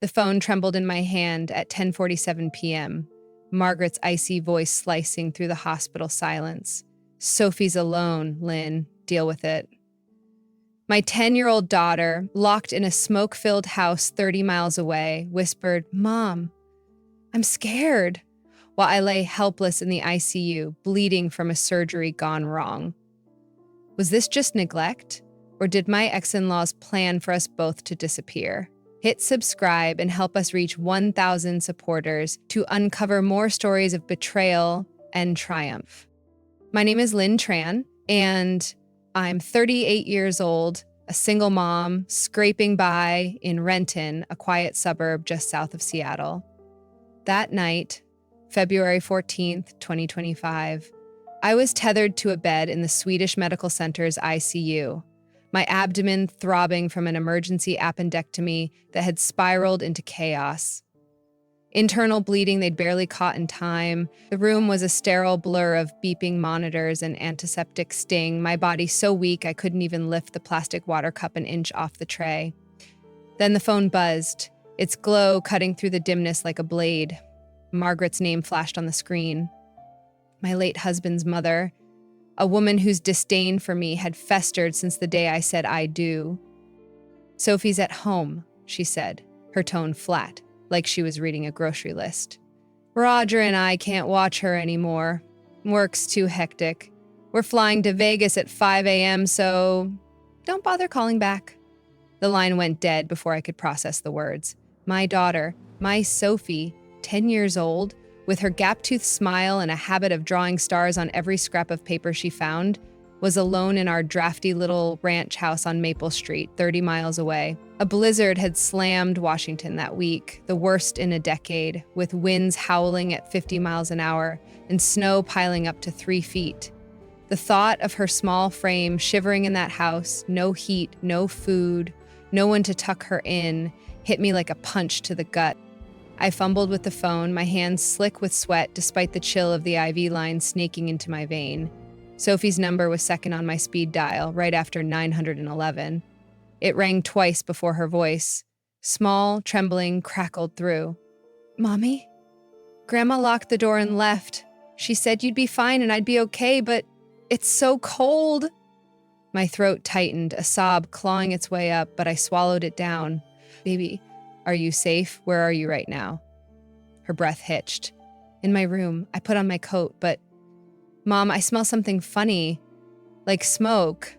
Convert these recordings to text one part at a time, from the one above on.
The phone trembled in my hand at 10:47 p.m., Margaret's icy voice slicing through the hospital silence. "Sophie's alone, Lynn. Deal with it." My 10-year-old daughter, locked in a smoke-filled house 30 miles away, whispered, "Mom, I'm scared," while I lay helpless in the ICU, bleeding from a surgery gone wrong. Was this just neglect, or did my ex-in-laws plan for us both to disappear? Hit subscribe and help us reach 1,000 supporters to uncover more stories of betrayal and triumph. My name is Lynn Tran, and I'm 38 years old, a single mom, scraping by in Renton, a quiet suburb just south of Seattle. That night, February 14th, 2025, I was tethered to a bed in the Swedish Medical Center's ICU, my abdomen throbbing from an emergency appendectomy that had spiraled into chaos. Internal bleeding they'd barely caught in time. The room was a sterile blur of beeping monitors and antiseptic sting, my body so weak I couldn't even lift the plastic water cup an inch off the tray. Then the phone buzzed, its glow cutting through the dimness like a blade. Margaret's name flashed on the screen. My late husband's mother, a woman whose disdain for me had festered since the day I said I do. "Sophie's at home," she said, her tone flat, like she was reading a grocery list. "Roger and I can't watch her anymore. Work's too hectic. We're flying to Vegas at 5 a.m., so don't bother calling back." The line went dead before I could process the words. My daughter, my Sophie, 10 years old, with her gap-toothed smile and a habit of drawing stars on every scrap of paper she found, was alone in our drafty little ranch house on Maple Street, 30 miles away. A blizzard had slammed Washington that week, the worst in a decade, with winds howling at 50 miles an hour and snow piling up to 3 feet. The thought of her small frame shivering in that house, no heat, no food, no one to tuck her in, hit me like a punch to the gut. I fumbled with the phone, my hands slick with sweat despite the chill of the IV line snaking into my vein. Sophie's number was second on my speed dial, right after 911. It rang twice before her voice, small, trembling, crackled through. "Mommy? Grandma locked the door and left. She said you'd be fine and I'd be okay, but it's so cold." My throat tightened, a sob clawing its way up, but I swallowed it down. "Baby, are you safe? Where are you right now?" Her breath hitched. "In my room. I put on my coat, but Mom, I smell something funny. Like smoke."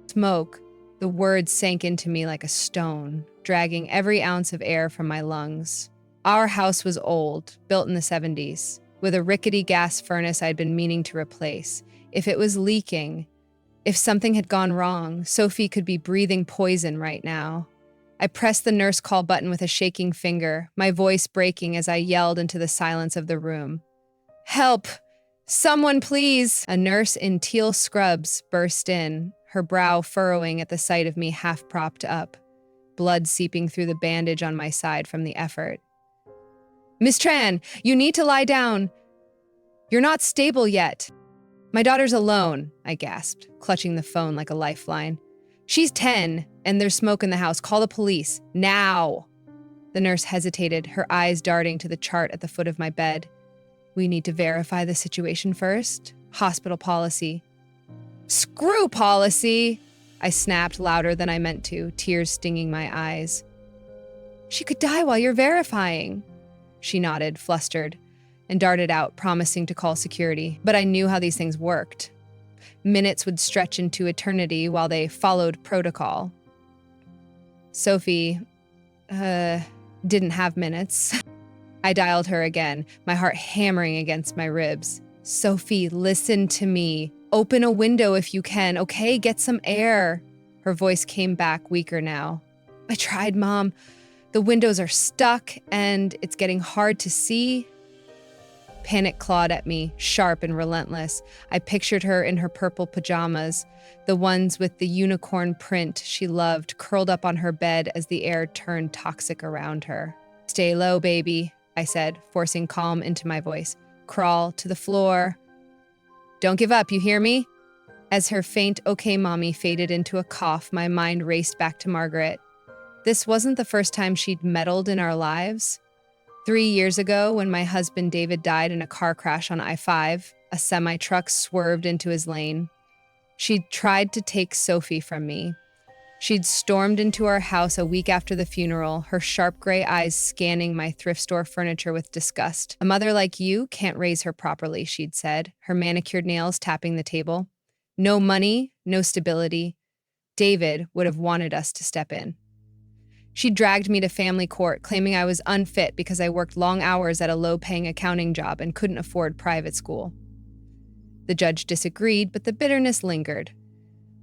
Smoke. The words sank into me like a stone, dragging every ounce of air from my lungs. Our house was old, built in the 70s, with a rickety gas furnace I'd been meaning to replace. If it was leaking, if something had gone wrong, Sophie could be breathing poison right now. I pressed the nurse call button with a shaking finger, my voice breaking as I yelled into the silence of the room. "Help! Someone, please!" A nurse in teal scrubs burst in, her brow furrowing at the sight of me half propped up, blood seeping through the bandage on my side from the effort. "Miss Tran, you need to lie down. You're not stable yet." "My daughter's alone," I gasped, clutching the phone like a lifeline. "She's 10, and there's smoke in the house. Call the police. Now!" The nurse hesitated, her eyes darting to the chart at the foot of my bed. "We need to verify the situation first. Hospital policy." "Screw policy!" I snapped louder than I meant to, tears stinging my eyes. "She could die while you're verifying." She nodded, flustered, and darted out, promising to call security. But I knew how these things worked. Minutes would stretch into eternity while they followed protocol. Sophie, didn't have minutes. I dialed her again, my heart hammering against my ribs. "Sophie, listen to me. Open a window if you can, okay? Get some air." Her voice came back, weaker now. "I tried, Mom. The windows are stuck, and it's getting hard to see." Panic clawed at me, sharp and relentless. I pictured her in her purple pajamas, the ones with the unicorn print she loved, curled up on her bed as the air turned toxic around her. "Stay low, baby," I said, forcing calm into my voice. "Crawl to the floor. Don't give up, you hear me?" As her faint "okay, mommy" faded into a cough, my mind raced back to Margaret. This wasn't the first time she'd meddled in our lives. 3 years ago, when my husband David died in a car crash on I-5, a semi-truck swerved into his lane. She'd tried to take Sophie from me. She'd stormed into our house a week after the funeral, her sharp gray eyes scanning my thrift store furniture with disgust. "A mother like you can't raise her properly," she'd said, her manicured nails tapping the table. "No money, no stability. David would have wanted us to step in." She dragged me to family court, claiming I was unfit because I worked long hours at a low-paying accounting job and couldn't afford private school. The judge disagreed, but the bitterness lingered.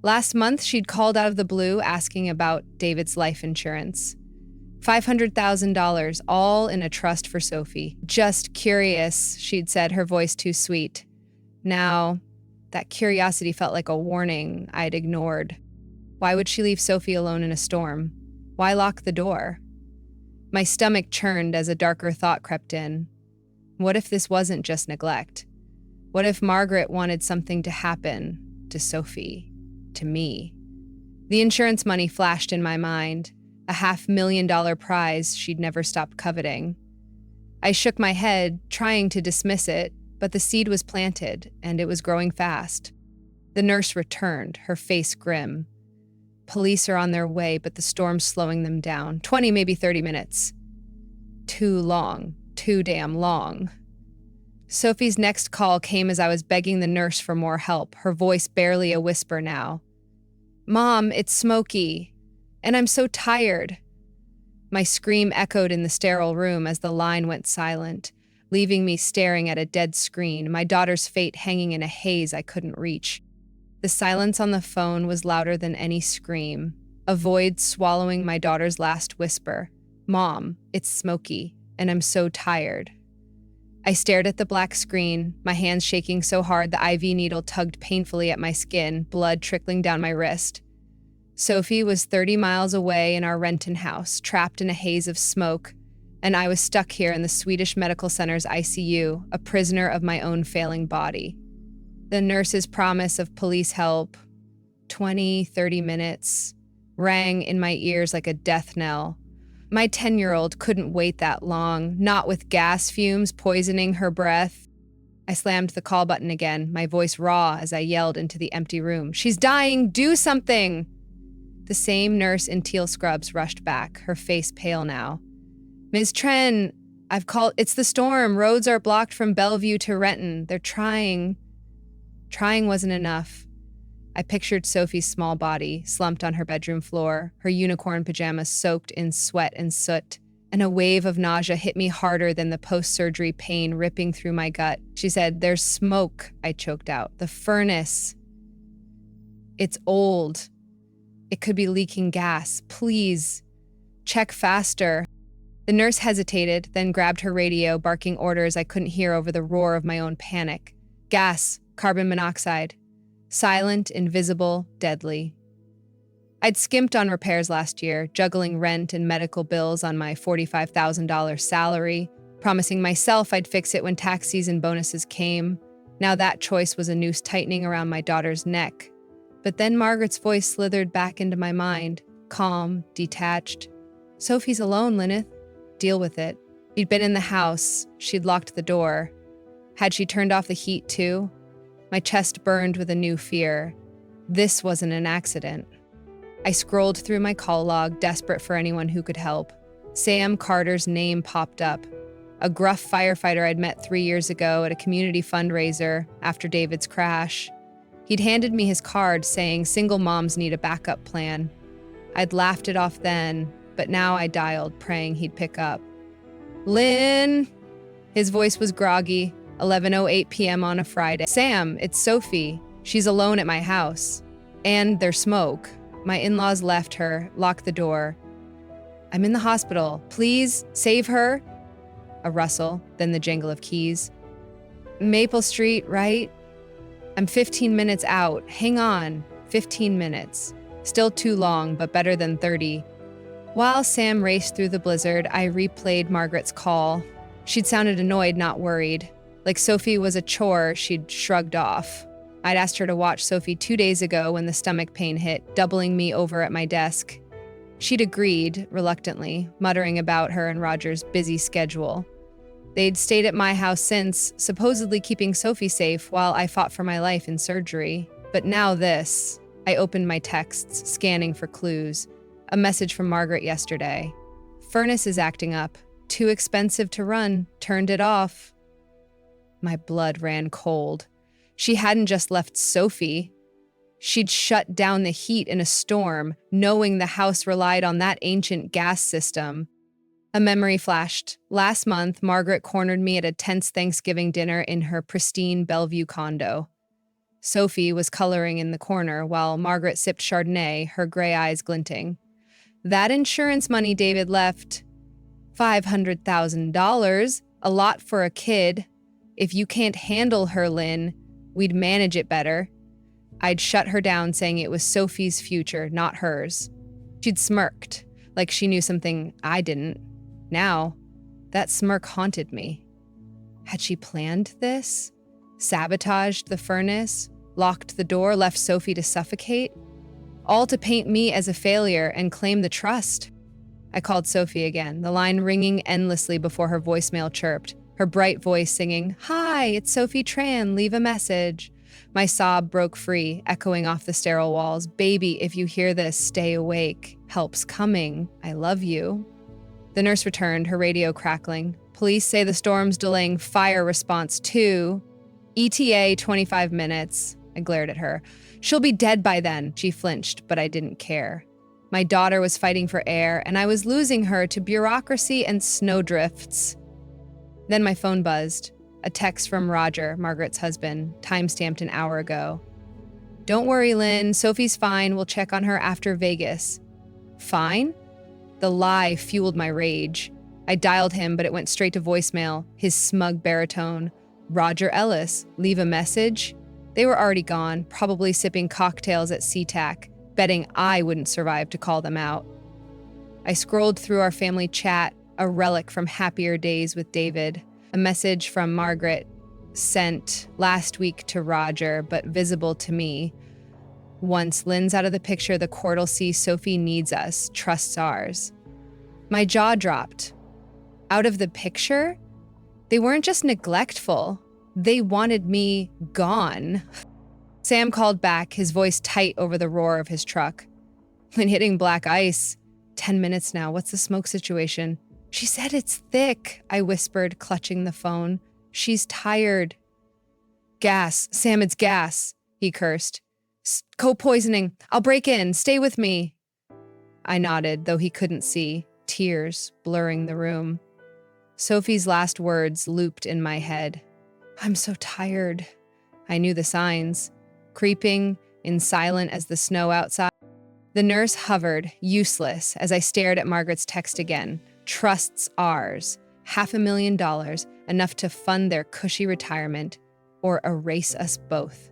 Last month, she'd called out of the blue asking about David's life insurance. $500,000, all in a trust for Sophie. "Just curious," she'd said, her voice too sweet. Now, that curiosity felt like a warning I'd ignored. Why would she leave Sophie alone in a storm? Why lock the door? My stomach churned as a darker thought crept in. What if this wasn't just neglect? What if Margaret wanted something to happen to Sophie, to me? The insurance money flashed in my mind, a $500,000 prize she'd never stopped coveting. I shook my head, trying to dismiss it, but the seed was planted, and it was growing fast. The nurse returned, her face grim. "Police are on their way, but the storm's slowing them down. 20, maybe 30 minutes. Too long. Too damn long." Sophie's next call came as I was begging the nurse for more help, her voice barely a whisper now. "Mom, it's Smokey. And I'm so tired." My scream echoed in the sterile room as the line went silent, leaving me staring at a dead screen, my daughter's fate hanging in a haze I couldn't reach. The silence on the phone was louder than any scream, a void swallowing my daughter's last whisper. "Mom, it's Smokey, and I'm so tired." I stared at the black screen, my hands shaking so hard the IV needle tugged painfully at my skin, blood trickling down my wrist. Sophie was 30 miles away in our Renton house, trapped in a haze of smoke, and I was stuck here in the Swedish Medical Center's ICU, a prisoner of my own failing body. The nurse's promise of police help, 20, 30 minutes, rang in my ears like a death knell. My 10-year-old couldn't wait that long, not with gas fumes poisoning her breath. I slammed the call button again, my voice raw as I yelled into the empty room. "She's dying! Do something!" The same nurse in teal scrubs rushed back, her face pale now. "Ms. Tren, I've called. It's the storm. Roads are blocked from Bellevue to Renton. They're trying." Trying wasn't enough. I pictured Sophie's small body, slumped on her bedroom floor, her unicorn pajamas soaked in sweat and soot, and a wave of nausea hit me harder than the post-surgery pain ripping through my gut. She said, "There's smoke," I choked out. "The furnace. It's old. It could be leaking gas. Please, check faster." The nurse hesitated, then grabbed her radio, barking orders I couldn't hear over the roar of my own panic. Gas, carbon monoxide. Silent, invisible, deadly. I'd skimped on repairs last year, juggling rent and medical bills on my $45,000 salary, promising myself I'd fix it when tax season bonuses came. Now that choice was a noose tightening around my daughter's neck. But then Margaret's voice slithered back into my mind, calm, detached. "Sophie's alone, Lyneth. Deal with it." She'd been in the house. She'd locked the door. Had she turned off the heat too? My chest burned with a new fear. This wasn't an accident. I scrolled through my call log, desperate for anyone who could help. Sam Carter's name popped up. A gruff firefighter I'd met 3 years ago at a community fundraiser after David's crash. He'd handed me his card saying single moms need a backup plan. I'd laughed it off then, but now I dialed, praying he'd pick up. "Lynn!" His voice was groggy. 11:08 p.m. on a Friday. "Sam, it's Sophie. She's alone at my house. And there's smoke. My in-laws left her, locked the door. I'm in the hospital. Please, save her." A rustle, then the jangle of keys. "Maple Street, right? I'm 15 minutes out. Hang on. 15 minutes. Still too long, but better than 30. While Sam raced through the blizzard, I replayed Margaret's call. She'd sounded annoyed, not worried. Like Sophie was a chore she'd shrugged off. I'd asked her to watch Sophie 2 days ago when the stomach pain hit, doubling me over at my desk. She'd agreed, reluctantly, muttering about her and Roger's busy schedule. They'd stayed at my house since, supposedly keeping Sophie safe while I fought for my life in surgery. But now this. I opened my texts, scanning for clues. A message from Margaret yesterday. Furnace is acting up. Too expensive to run. Turned it off. My blood ran cold. She hadn't just left Sophie. She'd shut down the heat in a storm, knowing the house relied on that ancient gas system. A memory flashed. Last month, Margaret cornered me at a tense Thanksgiving dinner in her pristine Bellevue condo. Sophie was coloring in the corner while Margaret sipped Chardonnay, her gray eyes glinting. That insurance money David left, $500,000, a lot for a kid. If you can't handle her, Lynn, we'd manage it better. I'd shut her down, saying it was Sophie's future, not hers. She'd smirked, like she knew something I didn't. Now, that smirk haunted me. Had she planned this? Sabotaged the furnace? Locked the door? Left Sophie to suffocate? All to paint me as a failure and claim the trust. I called Sophie again, the line ringing endlessly before her voicemail chirped, her bright voice singing, "Hi, it's Sophie Tran, leave a message." My sob broke free, echoing off the sterile walls. "Baby, if you hear this, stay awake. Help's coming. I love you." The nurse returned, her radio crackling. "Police say the storm's delaying fire response too. ETA 25 minutes. I glared at her. "She'll be dead by then." She flinched, but I didn't care. My daughter was fighting for air, and I was losing her to bureaucracy and snowdrifts. Then my phone buzzed. A text from Roger, Margaret's husband, time-stamped an hour ago. "Don't worry, Lynn. Sophie's fine. We'll check on her after Vegas." Fine? The lie fueled my rage. I dialed him, but it went straight to voicemail, his smug baritone. "Roger Ellis, leave a message?" They were already gone, probably sipping cocktails at SeaTac, betting I wouldn't survive to call them out. I scrolled through our family chat, a relic from happier days with David. A message from Margaret, sent last week to Roger, but visible to me. "Once Lynn's out of the picture, the court'll see Sophie needs us, trusts ours." My jaw dropped. Out of the picture? They weren't just neglectful. They wanted me gone. Sam called back, his voice tight over the roar of his truck. "Been hitting black ice. 10 minutes now. What's the smoke situation?" "She said it's thick," I whispered, clutching the phone. "She's tired." "Gas. Sam, it's gas," he cursed. "Co-poisoning. I'll break in. Stay with me." I nodded, though he couldn't see, tears blurring the room. Sophie's last words looped in my head. "I'm so tired." I knew the signs. Creeping, in silent as the snow outside. The nurse hovered, useless, as I stared at Margaret's text again. Trusts ours. $500,000, enough to fund their cushy retirement, or erase us both.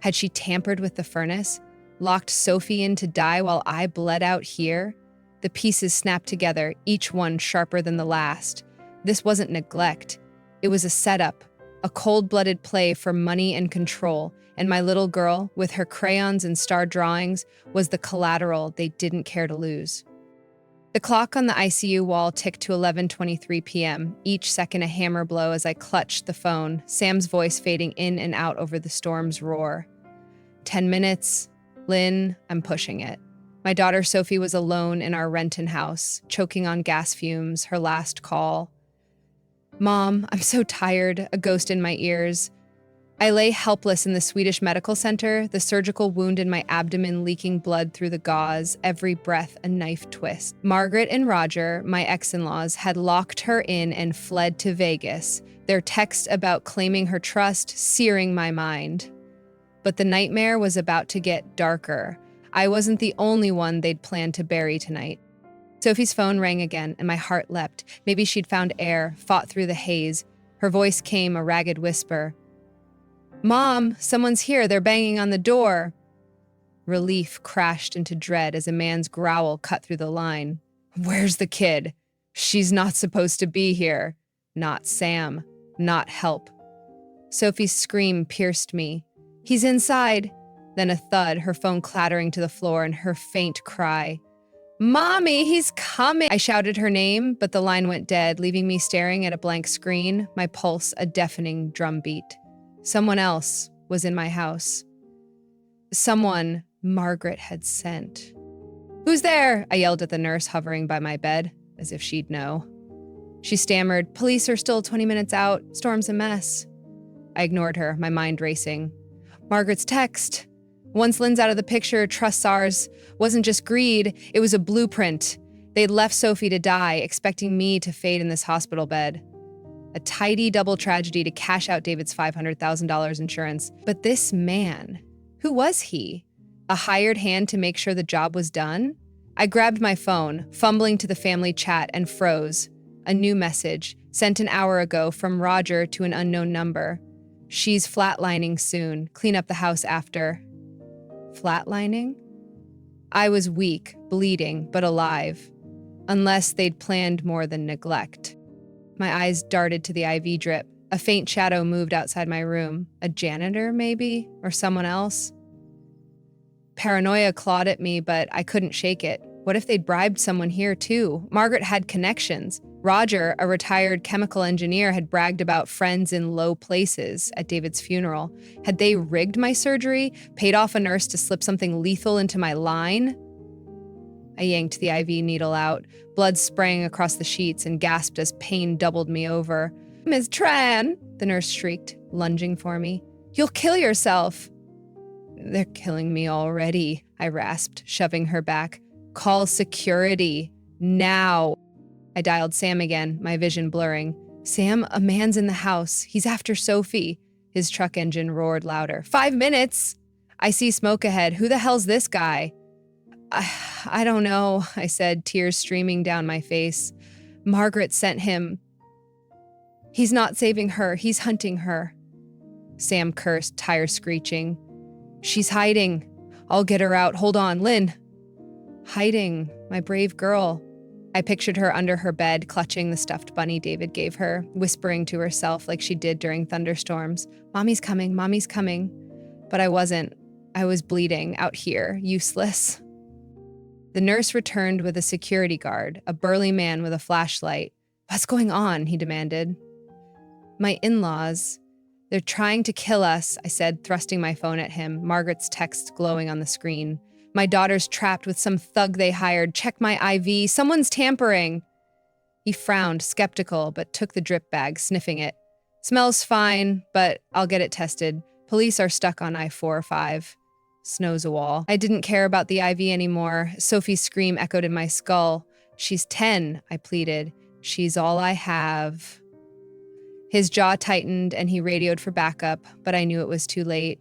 Had she tampered with the furnace? Locked Sophie in to die while I bled out here? The pieces snapped together, each one sharper than the last. This wasn't neglect. It was a setup, a cold-blooded play for money and control, and my little girl, with her crayons and star drawings, was the collateral they didn't care to lose. The clock on the ICU wall ticked to 11:23 p.m., each second a hammer blow as I clutched the phone, Sam's voice fading in and out over the storm's roar. 10 minutes. Lynn, I'm pushing it. My daughter Sophie was alone in our Renton house, choking on gas fumes, her last call. "Mom, I'm so tired," a ghost in my ears. I lay helpless in the Swedish medical center, the surgical wound in my abdomen leaking blood through the gauze, every breath a knife twist. Margaret and Roger, my ex-in-laws, had locked her in and fled to Vegas, their text about claiming her trust searing my mind. But the nightmare was about to get darker. I wasn't the only one they'd planned to bury tonight. Sophie's phone rang again, and my heart leapt. Maybe she'd found air, fought through the haze. Her voice came, a ragged whisper. "Mom, someone's here. They're banging on the door." Relief crashed into dread as a man's growl cut through the line. "Where's the kid? She's not supposed to be here. Not Sam. Not help." Sophie's scream pierced me. "He's inside." Then a thud, her phone clattering to the floor, and her faint cry. Mommy, he's coming! I shouted her name, but the line went dead, leaving me staring at a blank screen, my pulse a deafening drumbeat. Someone else was in my house. Someone Margaret had sent. "Who's there?" I yelled at the nurse hovering by my bed, as if she'd know. She stammered, "Police are still 20 minutes out. Storm's a mess." I ignored her, my mind racing. Margaret's text. Once Lynn's out of the picture, trust ours wasn't just greed, it was a blueprint. They'd left Sophie to die, expecting me to fade in this hospital bed. A tidy double tragedy to cash out David's $500,000 insurance. But this man, who was he? A hired hand to make sure the job was done? I grabbed my phone, fumbling to the family chat, and froze. A new message, sent an hour ago from Roger to an unknown number. "She's flatlining soon. Clean up the house after." Flatlining? I was weak, bleeding, but alive. Unless they'd planned more than neglect. My eyes darted to the IV drip. A faint shadow moved outside my room. A janitor, maybe? Or someone else? Paranoia clawed at me, but I couldn't shake it. What if they'd bribed someone here, too? Margaret had connections. Roger, a retired chemical engineer, had bragged about friends in low places at David's funeral. Had they rigged my surgery, paid off a nurse to slip something lethal into my line? I yanked the IV needle out. Blood sprang across the sheets and gasped as pain doubled me over. "Miss Tran!" the nurse shrieked, lunging for me. "You'll kill yourself!" "They're killing me already," I rasped, shoving her back. "Call security. Now." I dialed Sam again, my vision blurring. "Sam, a man's in the house. He's after Sophie." His truck engine roared louder. 5 minutes! "I see smoke ahead. Who the hell's this guy?" I don't know," I said, tears streaming down my face. "Margaret sent him. He's not saving her. He's hunting her." Sam cursed, tire screeching. "She's hiding. I'll get her out. Hold on, Lynn." Hiding, my brave girl. I pictured her under her bed, clutching the stuffed bunny David gave her, whispering to herself like she did during thunderstorms, "Mommy's coming, Mommy's coming." But I wasn't. I was bleeding, out here, useless. The nurse returned with a security guard, a burly man with a flashlight. "What's going on?" he demanded. "My in-laws. They're trying to kill us," I said, thrusting my phone at him, Margaret's text glowing on the screen. "My daughter's trapped with some thug they hired. Check my IV. Someone's tampering." He frowned, skeptical, but took the drip bag, sniffing it. "Smells fine, but I'll get it tested. Police are stuck on I-405. Snow's a wall." I didn't care about the IV anymore. Sophie's scream echoed in my skull. "She's 10, I pleaded. "She's all I have." His jaw tightened and he radioed for backup, but I knew it was too late.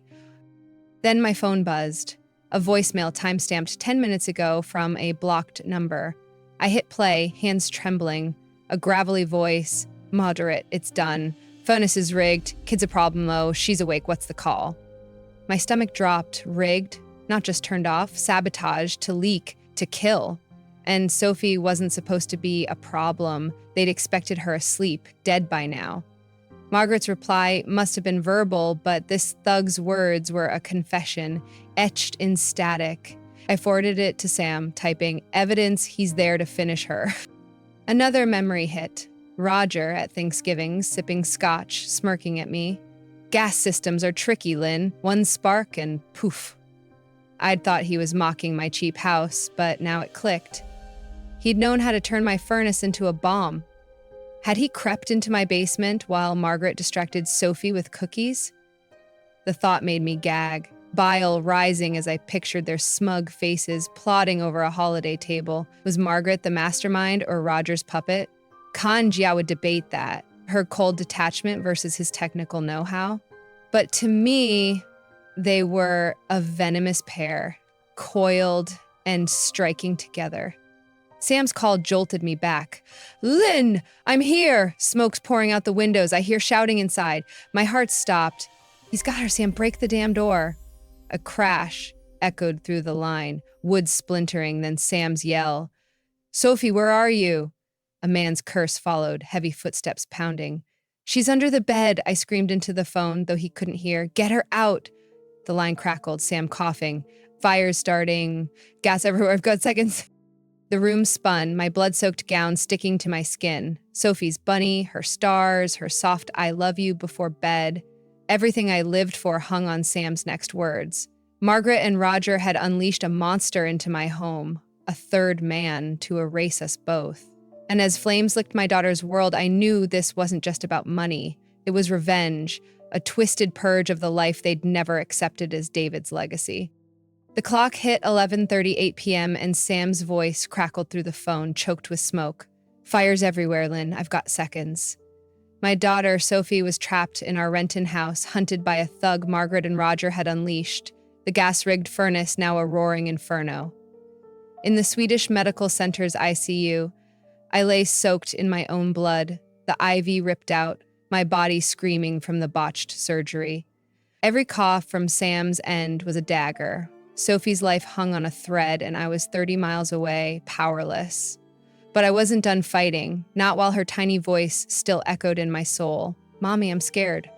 Then my phone buzzed. A voicemail timestamped 10 minutes ago from a blocked number. I hit play, hands trembling. A gravelly voice. "Moderate, it's done. Furnace is rigged. Kid's a problem though. She's awake. What's the call?" My stomach dropped. Rigged, not just turned off, sabotaged, to leak, to kill. And Sophie wasn't supposed to be a problem. They'd expected her asleep, dead by now. Margaret's reply must have been verbal, but this thug's words were a confession, etched in static. I forwarded it to Sam, typing, "Evidence he's there to finish her." Another memory hit. Roger at Thanksgiving, sipping scotch, smirking at me. "Gas systems are tricky, Lynn. One spark and poof." I'd thought he was mocking my cheap house, but now it clicked. He'd known how to turn my furnace into a bomb. Had he crept into my basement while Margaret distracted Sophie with cookies? The thought made me gag, bile rising as I pictured their smug faces plotting over a holiday table. Was Margaret the mastermind or Roger's puppet? Kanjia would debate that, her cold detachment versus his technical know-how. But to me, they were a venomous pair, coiled and striking together. Sam's call jolted me back. "Lynn, I'm here!" Smoke's pouring out the windows. I hear shouting inside. My heart stopped. "He's got her, Sam. Break the damn door." A crash echoed through the line, wood splintering, then Sam's yell. "Sophie, where are you?" A man's curse followed, heavy footsteps pounding. "She's under the bed," I screamed into the phone, though he couldn't hear. "Get her out." The line crackled, Sam coughing. Fires starting. Gas everywhere. I've got seconds. The room spun, my blood-soaked gown sticking to my skin. Sophie's bunny, her stars, her soft I love you before bed. Everything I lived for hung on Sam's next words. Margaret and Roger had unleashed a monster into my home, a third man to erase us both. And as flames licked my daughter's world, I knew this wasn't just about money. It was revenge, a twisted purge of the life they'd never accepted as David's legacy. The clock hit 11:38 p.m. and Sam's voice crackled through the phone, choked with smoke. Fires everywhere, Lynn. I've got seconds. My daughter, Sophie, was trapped in our Renton house, hunted by a thug Margaret and Roger had unleashed, the gas-rigged furnace now a roaring inferno. In the Swedish Medical Center's ICU, I lay soaked in my own blood, the IV ripped out, my body screaming from the botched surgery. Every cough from Sam's end was a dagger. Sophie's life hung on a thread, and I was 30 miles away, powerless. But I wasn't done fighting, not while her tiny voice still echoed in my soul. Mommy, I'm scared.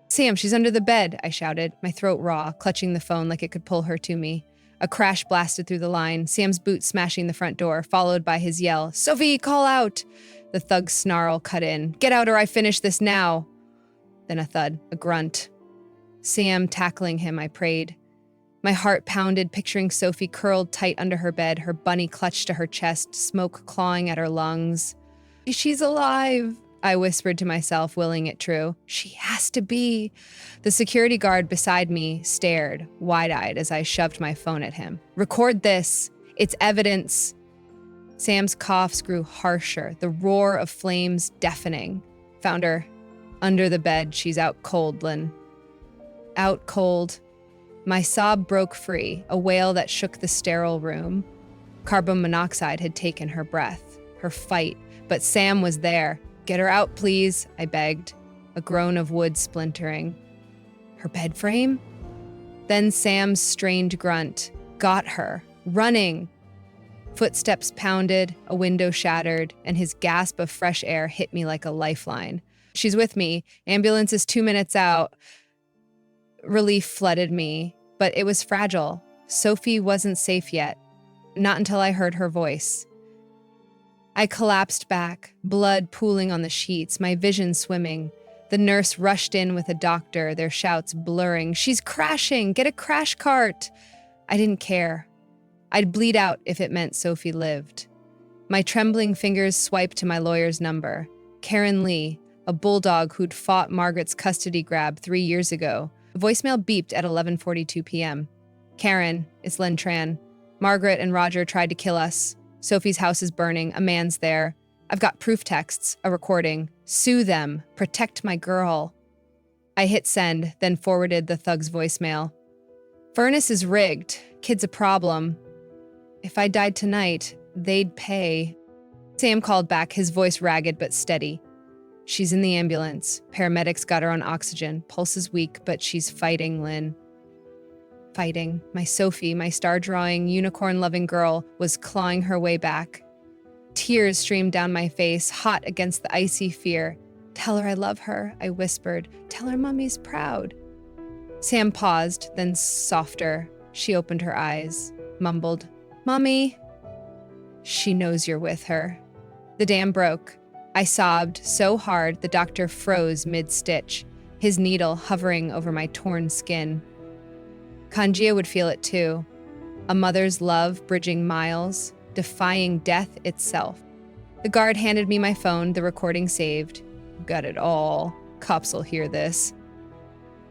Sam, she's under the bed, I shouted, my throat raw, clutching the phone like it could pull her to me. A crash blasted through the line, Sam's boot smashing the front door, followed by his yell, Sophie, call out! The thug's snarl cut in. Get out or I finish this now! Then a thud, a grunt. Sam tackling him, I prayed. My heart pounded, picturing Sophie curled tight under her bed, her bunny clutched to her chest, smoke clawing at her lungs. She's alive, I whispered to myself, willing it true. She has to be. The security guard beside me stared, wide-eyed, as I shoved my phone at him. Record this. It's evidence. Sam's coughs grew harsher, the roar of flames deafening. Found her. Under the bed, she's out cold, Lynn. Out cold. My sob broke free, a wail that shook the sterile room. Carbon monoxide had taken her breath, her fight, but Sam was there. Get her out, please, I begged, a groan of wood splintering. Her bed frame? Then Sam's strained grunt. Got her. Running. Footsteps pounded, a window shattered, and his gasp of fresh air hit me like a lifeline. She's with me. Ambulance is 2 minutes out. Relief flooded me, but it was fragile. Sophie wasn't safe yet. Not until I heard her voice. I collapsed back, blood pooling on the sheets, my vision swimming. The nurse rushed in with a doctor, their shouts blurring. She's crashing! Get a crash cart! I didn't care. I'd bleed out if it meant Sophie lived. My trembling fingers swiped to my lawyer's number. Karen Lee, a bulldog who'd fought Margaret's custody grab 3 years ago. The voicemail beeped at 11:42 p.m. Karen, it's Lynn Tran. Margaret and Roger tried to kill us. Sophie's house is burning. A man's there. I've got proof texts, a recording. Sue them. Protect my girl. I hit send, then forwarded the thug's voicemail. Furnace is rigged. Kid's a problem. If I died tonight, they'd pay. Sam called back, his voice ragged but steady. She's in the ambulance. Paramedics got her on oxygen. Pulse is weak, but she's fighting, Lynn. Fighting. My Sophie, my star-drawing, unicorn-loving girl, was clawing her way back. Tears streamed down my face, hot against the icy fear. Tell her I love her, I whispered. Tell her Mommy's proud. Sam paused, then softer. She opened her eyes, mumbled, Mommy. She knows you're with her. The dam broke. I sobbed so hard the doctor froze mid-stitch, his needle hovering over my torn skin. Kanjia would feel it too. A mother's love bridging miles, defying death itself. The guard handed me my phone, the recording saved. Got it all. Cops will hear this.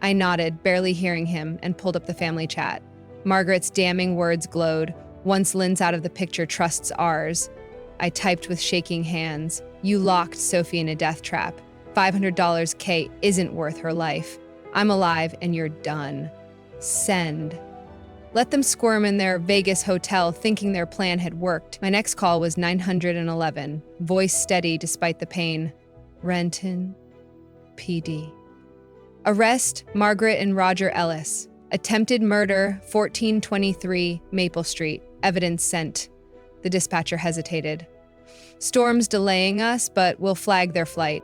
I nodded, barely hearing him, and pulled up the family chat. Margaret's damning words glowed. Once Lynn's out of the picture, trust's ours. I typed with shaking hands. You locked Sophie in a death trap. $500 K isn't worth her life. I'm alive and you're done. Send. Let them squirm in their Vegas hotel thinking their plan had worked. My next call was 911, voice steady despite the pain. Renton, PD. Arrest Margaret and Roger Ellis. Attempted murder, 1423 Maple Street. Evidence sent. The dispatcher hesitated. Storm's delaying us, but we'll flag their flight.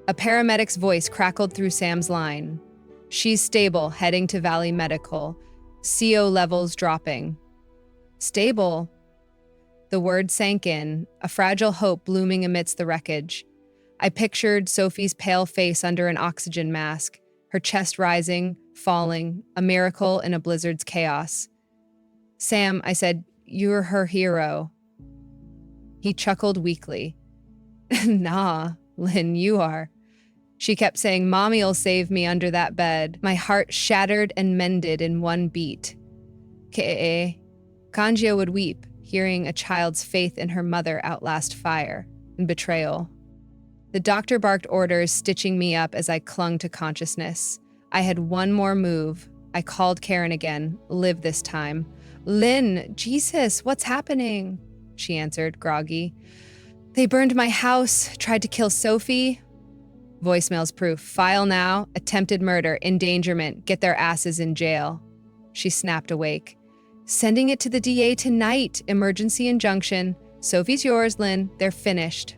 A paramedic's voice crackled through Sam's line. She's stable, heading to Valley Medical. CO levels dropping. Stable? The word sank in, a fragile hope blooming amidst the wreckage. I pictured Sophie's pale face under an oxygen mask, her chest rising, falling, a miracle in a blizzard's chaos. "Sam," I said, "you're her hero." He chuckled weakly. "Nah, Lynn, you are." She kept saying, "Mommy'll save me under that bed." My heart shattered and mended in one beat. K.A. Kanjia would weep, hearing a child's faith in her mother outlast fire and betrayal. The doctor barked orders, stitching me up as I clung to consciousness. I had one more move. I called Karen again, Liv this time. "Lynn, Jesus, what's happening?" She answered, groggy. "They burned my house, tried to kill Sophie." Voicemail's proof. "File now, attempted murder, endangerment, get their asses in jail." She snapped awake. "Sending it to the DA tonight, emergency injunction. Sophie's yours, Lynn, they're finished."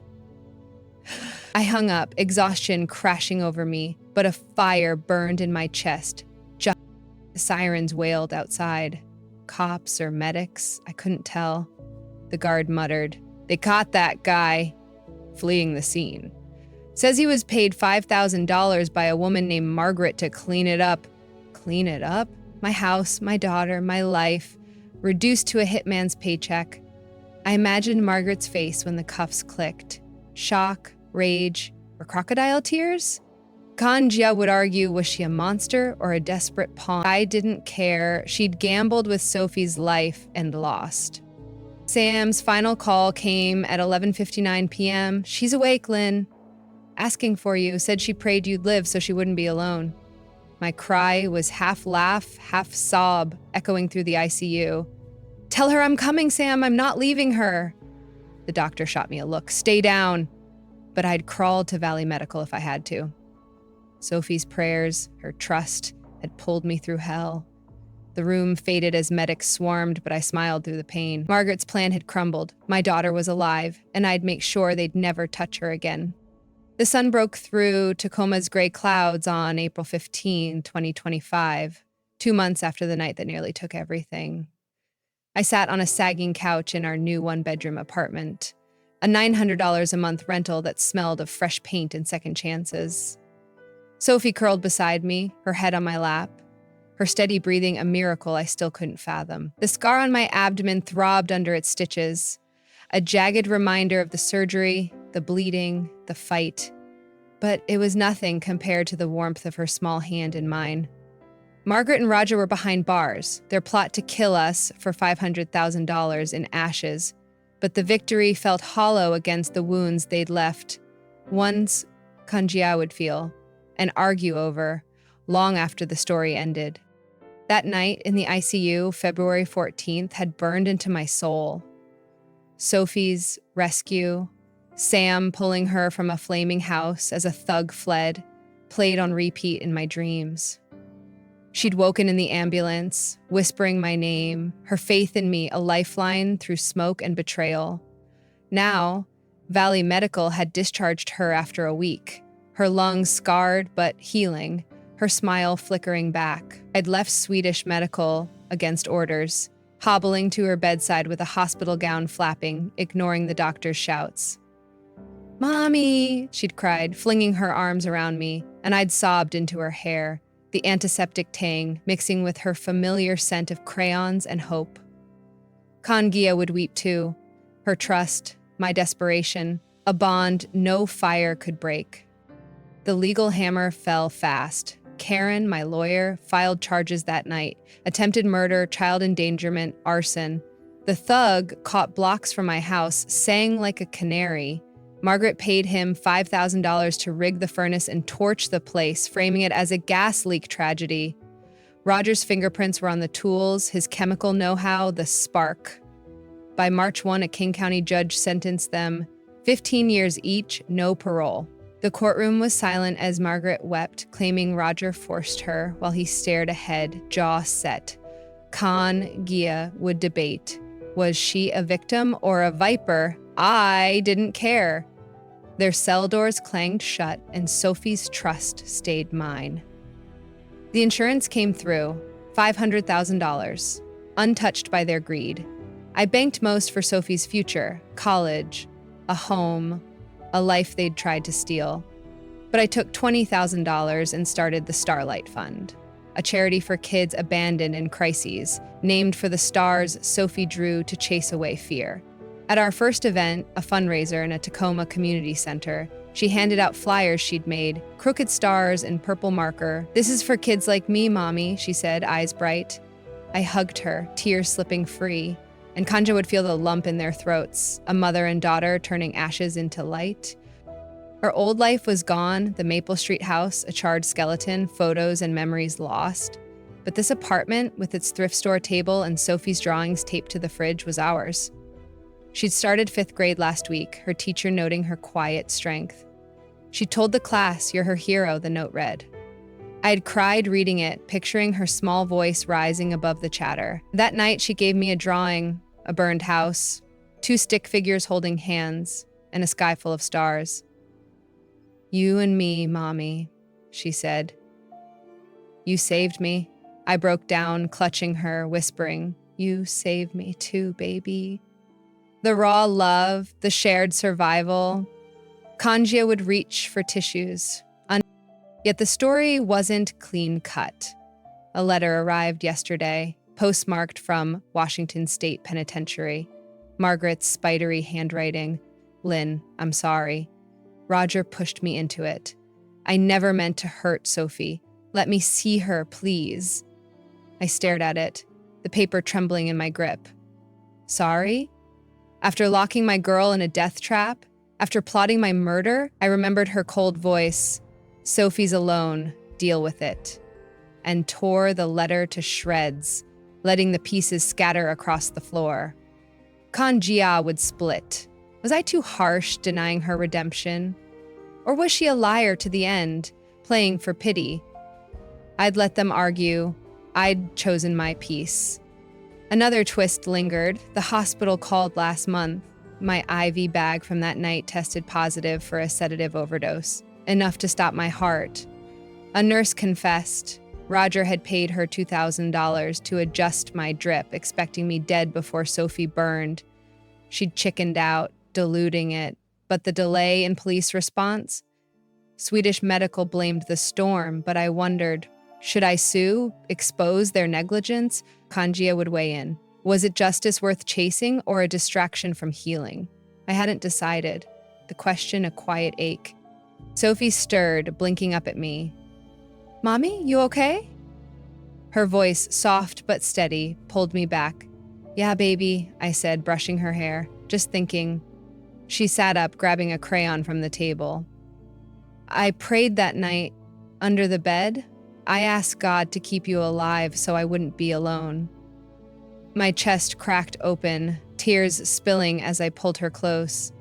I hung up, exhaustion crashing over me, but a fire burned in my chest. Just the sirens wailed outside. Cops or medics, I couldn't tell. The guard muttered, "They caught that guy," fleeing the scene. "Says he was paid $5,000 by a woman named Margaret to clean it up." Clean it up? My house, my daughter, my life, reduced to a hitman's paycheck. I imagined Margaret's face when the cuffs clicked. Shock, rage, or crocodile tears? Kanjia would argue, was she a monster or a desperate pawn? I didn't care. She'd gambled with Sophie's life and lost. Sam's final call came at 11:59 p.m. "She's awake, Lynn. Asking for you, said she prayed you'd live so she wouldn't be alone." My cry was half laugh, half sob, echoing through the ICU. "Tell her I'm coming, Sam. I'm not leaving her." The doctor shot me a look. "Stay down." But I'd crawled to Valley Medical if I had to. Sophie's prayers, her trust, had pulled me through hell. The room faded as medics swarmed, but I smiled through the pain. Margaret's plan had crumbled. My daughter was alive, and I'd make sure they'd never touch her again. The sun broke through Tacoma's gray clouds on April 15, 2025, 2 months after the night that nearly took everything. I sat on a sagging couch in our new one-bedroom apartment, a $900 a month rental that smelled of fresh paint and second chances. Sophie curled beside me, her head on my lap, her steady breathing a miracle I still couldn't fathom. The scar on my abdomen throbbed under its stitches, a jagged reminder of the surgery, the bleeding, the fight. But it was nothing compared to the warmth of her small hand in mine. Margaret and Roger were behind bars, their plot to kill us for $500,000 in ashes, but the victory felt hollow against the wounds they'd left, ones Kanjia would feel and argue over long after the story ended. That night in the ICU, February 14th, had burned into my soul. Sophie's rescue, Sam pulling her from a flaming house as a thug fled, played on repeat in my dreams. She'd woken in the ambulance, whispering my name, her faith in me a lifeline through smoke and betrayal. Now, Valley Medical had discharged her after a week, her lungs scarred but healing, her smile flickering back. I'd left Swedish Medical against orders, hobbling to her bedside with a hospital gown flapping, ignoring the doctor's shouts. "Mommy," she'd cried, flinging her arms around me, and I'd sobbed into her hair, the antiseptic tang mixing with her familiar scent of crayons and hope. Kanjia would weep too, her trust, my desperation, a bond no fire could break. The legal hammer fell fast. Karen, my lawyer, filed charges that night: attempted murder, child endangerment, arson. The thug, caught blocks from my house, sang like a canary. Margaret paid him $5,000 to rig the furnace and torch the place, framing it as a gas leak tragedy. Roger's fingerprints were on the tools, his chemical know-how, the spark. By March 1, a King County judge sentenced them 15 years each, no parole. The courtroom was silent as Margaret wept, claiming Roger forced her, while he stared ahead, jaw set. Kanjia would debate. Was she a victim or a viper? I didn't care. Their cell doors clanged shut, and Sophie's trust stayed mine. The insurance came through, $500,000, untouched by their greed. I banked most for Sophie's future, college, a home, a life they'd tried to steal. But I took $20,000 and started the Starlight Fund, a charity for kids abandoned in crises, named for the stars Sophie drew to chase away fear. At our first event, a fundraiser in a Tacoma community center, she handed out flyers she'd made, crooked stars in purple marker. "This is for kids like me, Mommy," she said, eyes bright. I hugged her, tears slipping free, and Kanja would feel the lump in their throats, a mother and daughter turning ashes into light. Her old life was gone, the Maple Street house, a charred skeleton, photos and memories lost. But this apartment, with its thrift store table and Sophie's drawings taped to the fridge, was ours. She'd started 5th grade last week, her teacher noting her quiet strength. She told the class, "You're her hero," the note read. I had cried reading it, picturing her small voice rising above the chatter. That night, she gave me a drawing, a burned house, 2 stick figures holding hands, and a sky full of stars. "You and me, Mommy," she said. "You saved me." I broke down, clutching her, whispering, "You saved me too, baby." The raw love, the shared survival. Kanjia would reach for tissues. Yet the story wasn't clean cut. A letter arrived yesterday, postmarked from Washington State Penitentiary. Margaret's spidery handwriting. "Lynn, I'm sorry. Roger pushed me into it. I never meant to hurt Sophie. Let me see her, please." I stared at it, the paper trembling in my grip. Sorry? After locking my girl in a death trap? After plotting my murder? I remembered her cold voice. "Sophie's alone. Deal with it." And tore the letter to shreds, letting the pieces scatter across the floor. Kanjia would split. Was I too harsh, denying her redemption? Or was she a liar to the end, playing for pity? I'd let them argue. I'd chosen my peace. Another twist lingered. The hospital called last month. My IV bag from that night tested positive for a sedative overdose, enough to stop my heart. A nurse confessed. Roger had paid her $2,000 to adjust my drip, expecting me dead before Sophie burned. She'd chickened out, diluting it, but the delay in police response? Swedish Medical blamed the storm, but I wondered, should I sue, expose their negligence? Kanjia would weigh in. Was it justice worth chasing or a distraction from healing? I hadn't decided, the question a quiet ache. Sophie stirred, blinking up at me. "Mommy, you okay?" Her voice, soft but steady, pulled me back. "Yeah, baby," I said, brushing her hair, just thinking. She sat up, grabbing a crayon from the table. "I prayed that night, under the bed. I asked God to keep you alive so I wouldn't be alone." My chest cracked open, tears spilling as I pulled her close.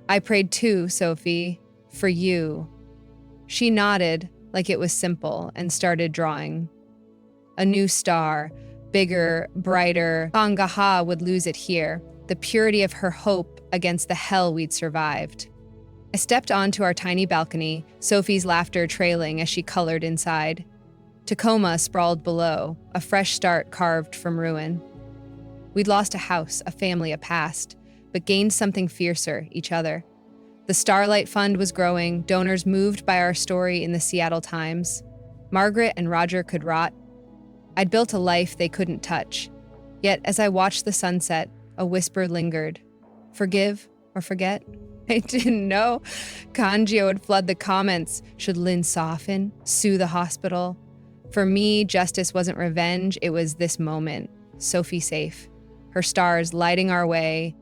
"I prayed too, Sophie, for you." She nodded, like it was simple, and started drawing. A new star, bigger, brighter. Kangaha would lose it here, the purity of her hope against the hell we'd survived. I stepped onto our tiny balcony, Sophie's laughter trailing as she colored inside. Tacoma sprawled below, a fresh start carved from ruin. We'd lost a house, a family, a past, but gained something fiercer, each other. The Starlight Fund was growing, donors moved by our story in the Seattle Times. Margaret and Roger could rot. I'd built a life they couldn't touch. Yet as I watched the sunset, a whisper lingered. Forgive or forget? I didn't know. Kanjia would flood the comments. Should Lynn soften? Sue the hospital? For me, justice wasn't revenge, it was this moment. Sophie safe. Her stars lighting our way,